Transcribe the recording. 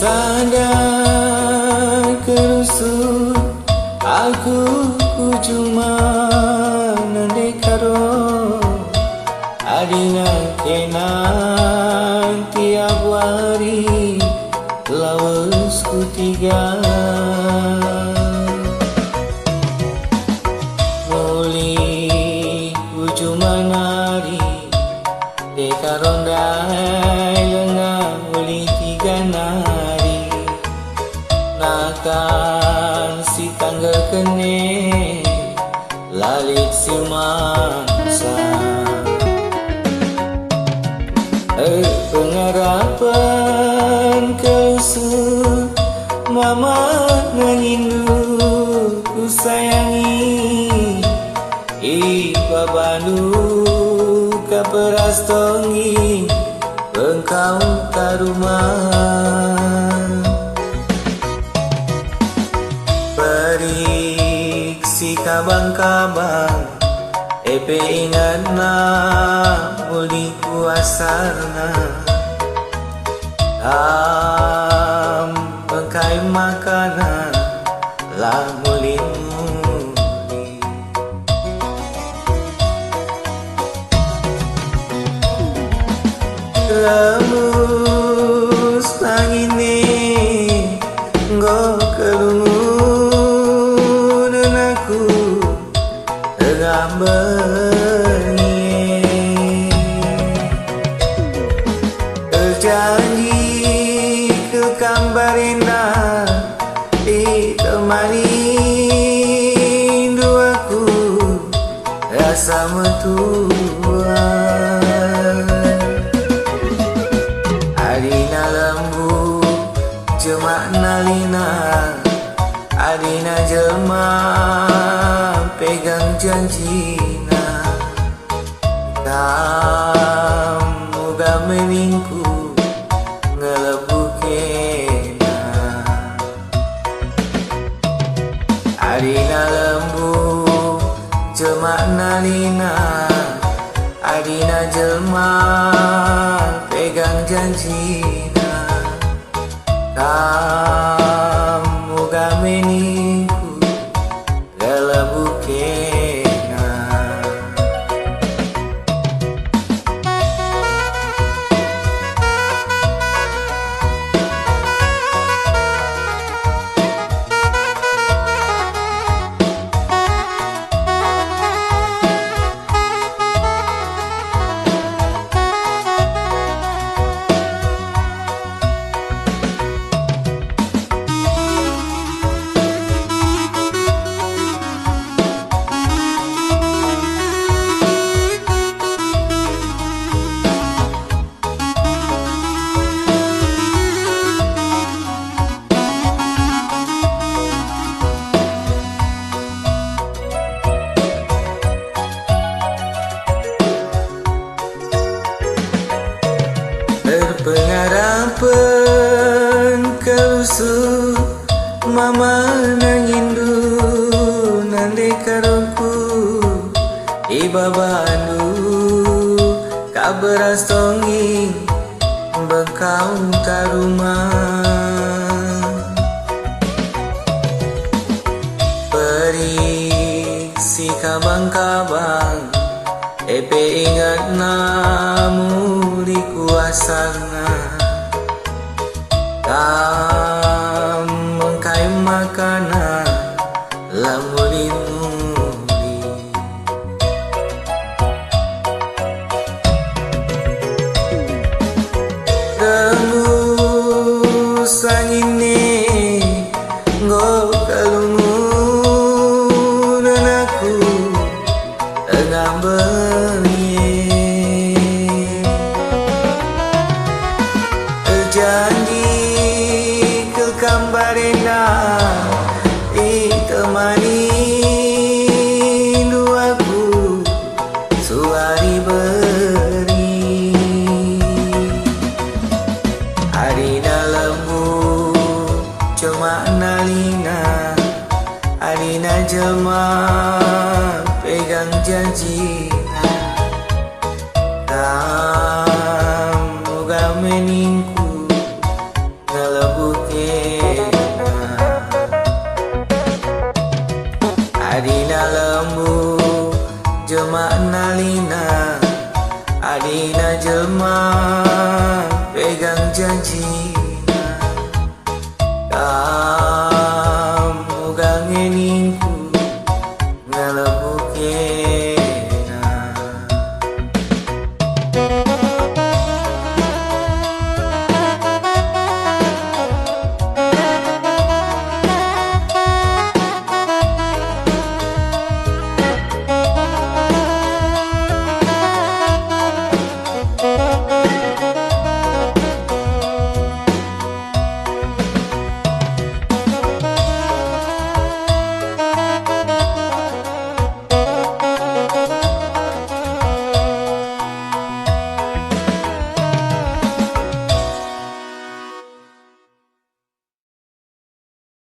sadar kerusut aku cuma nande karo adina kenang tiap hari lawas kutiga muli cuma nari dekarondai lengah muli tiga nari nakan si tanggal kene lalik si mangsa pengarapan kau mama ngindu ku sayangi ipa bandu kaperas tongi engkau tarumah periksi kabang-kabang epe ingat na muli kuasarna pengkai makanan lah muli lemus langini nggo kelungu dan aku ngambeni terjanji ke kambarina ditemani duaku rasa metua adina lembu cuma nalina adina jelma pegang janjina kamu gak meningku ngelebu kena adina lembu cuma nalina adina jelma pegang janjina kamu gak meningku ngelebu kena pengharapan kerusuh mama nangindu nande karongku iba bandu kaberas tongi bengkau tarumah periksi kabang-kabang epe ingat namu di kuasana mengkai makanan lamuli-muli tembus angin ini nggo kelungu dan aku ngambeni janji ke kambarena ditemani duaku suari beri adina lembu cuma nalina adina jelma pegang janjina kamu gak meningku ngelebu Adina lembu jelma nalina, adina jelma pegang janji.